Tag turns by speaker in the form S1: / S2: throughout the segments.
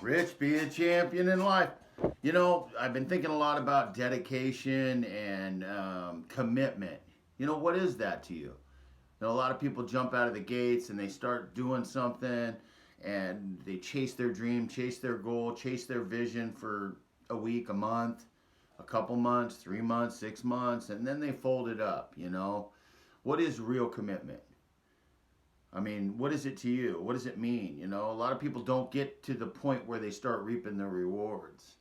S1: Rich, be a champion in life. You know, I've been thinking a lot about dedication and commitment. You know, what is that to you? You know, a lot of people jump out of the gates and they start doing something and they chase their dream, chase their goal, chase their vision for a week, a month, a couple months, 3 months, 6 months, and then they fold it up, you know. What is real commitment? I mean, what is it to you? What does it mean? You know, a lot of people don't get to the point where they start reaping the rewards.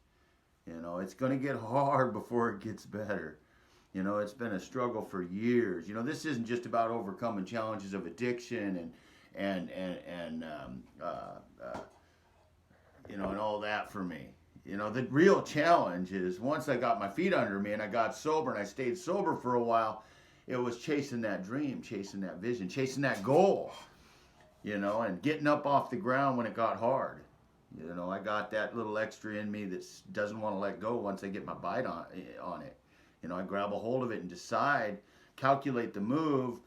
S1: You know, it's going to get hard before it gets better. You know, it's been a struggle for years. You know, this isn't just about overcoming challenges of addiction and you know, and all that for me. You know, the real challenge is once I got my feet under me and I got sober and I stayed sober for a while, it was chasing that dream, chasing that vision, chasing that goal, you know, and getting up off the ground when it got hard. You know, I got that little extra in me that doesn't want to let go once I get my bite on it. You know, I grab a hold of it and decide, calculate the move,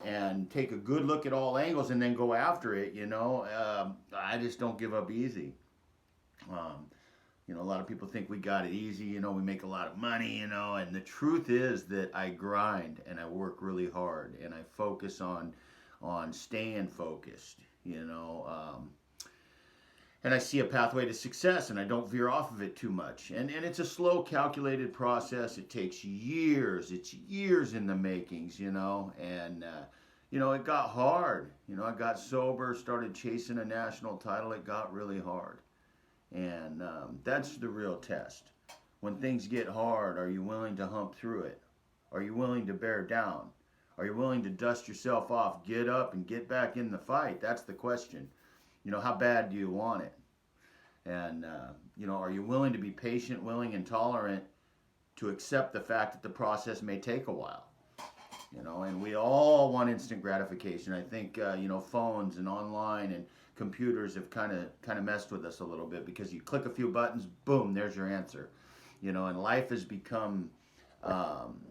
S1: and take a good look at all angles and then go after it. You know, I just don't give up easy. Um, you know, a lot of people think we got it easy. You know, we make a lot of money. You know, and the truth is that I grind and I work really hard and I focus on staying focused. You know, and I see a pathway to success and I don't veer off of it too much. And it's a slow, calculated process. It takes years. It's years in the makings, you know. And, you know, it got hard. You know, I got sober, started chasing a national title. It got really hard. And that's the real test. When things get hard, are you willing to hump through it? Are you willing to bear down? Are you willing to dust yourself off, get up, and get back in the fight? That's the question. You know, how bad do you want it? And, you know, are you willing to be patient, willing, and tolerant to accept the fact that the process may take a while? You know, and we all want instant gratification. I think, you know, phones and online and computers have kind of messed with us a little bit because you click a few buttons, boom, there's your answer. You know, and life has become um,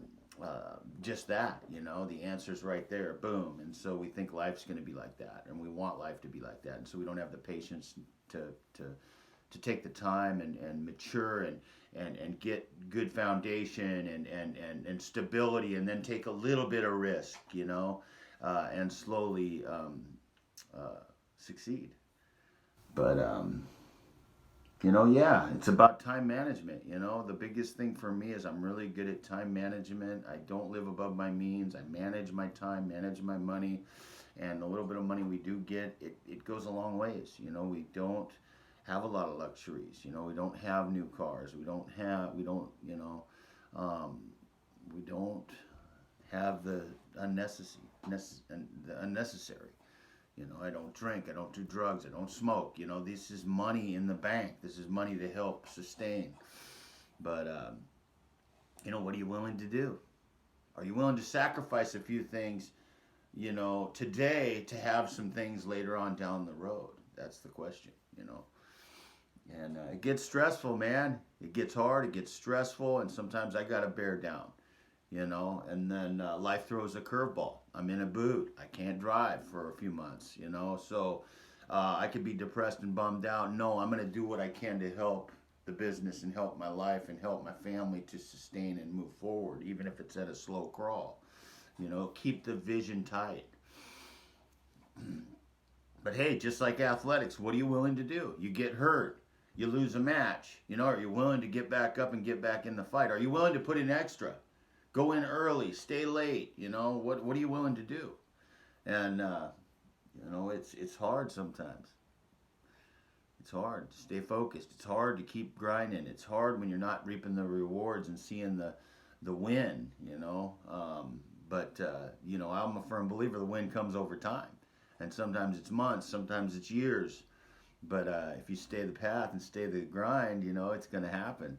S1: just that. You know, the answer's right there, boom. And so we think life's going to be like that, and we want life to be like that, and so we don't have the patience to to to take the time and mature and get good foundation and stability, and then take a little bit of risk, you know, and slowly succeed. But you know, yeah, it's about time management. You know, the biggest thing for me is I'm really good at time management. I don't live above my means. I manage my time, manage my money, and the little bit of money we do get, it goes a long ways. You know, we don't have a lot of luxuries. You know, we don't have new cars. You know, um, we don't have the unnecessary. You know, I don't drink, I don't do drugs, I don't smoke. You know, this is money in the bank. This is money to help sustain. But, you know, what are you willing to do? Are you willing to sacrifice a few things, you know, today to have some things later on down the road? That's the question, you know. And it gets stressful, man. It gets hard, it gets stressful, and sometimes I got to bear down, you know. And then life throws a curveball. I'm in a boot. I can't drive for a few months, you know. So I could be depressed and bummed out. No, I'm going to do what I can to help the business and help my life and help my family to sustain and move forward, even if it's at a slow crawl. You know, keep the vision tight. But hey, just like athletics, what are you willing to do? You get hurt, you lose a match. You know, are you willing to get back up and get back in the fight? Are you willing to put in extra? Go in early, stay late. You know, what are you willing to do? And you know, it's hard sometimes. It's hard to stay focused. It's hard to keep grinding. It's hard when you're not reaping the rewards and seeing the win. You know, but you know, I'm a firm believer the win comes over time, and sometimes it's months, sometimes it's years. But if you stay the path and stay the grind, you know, it's going to happen.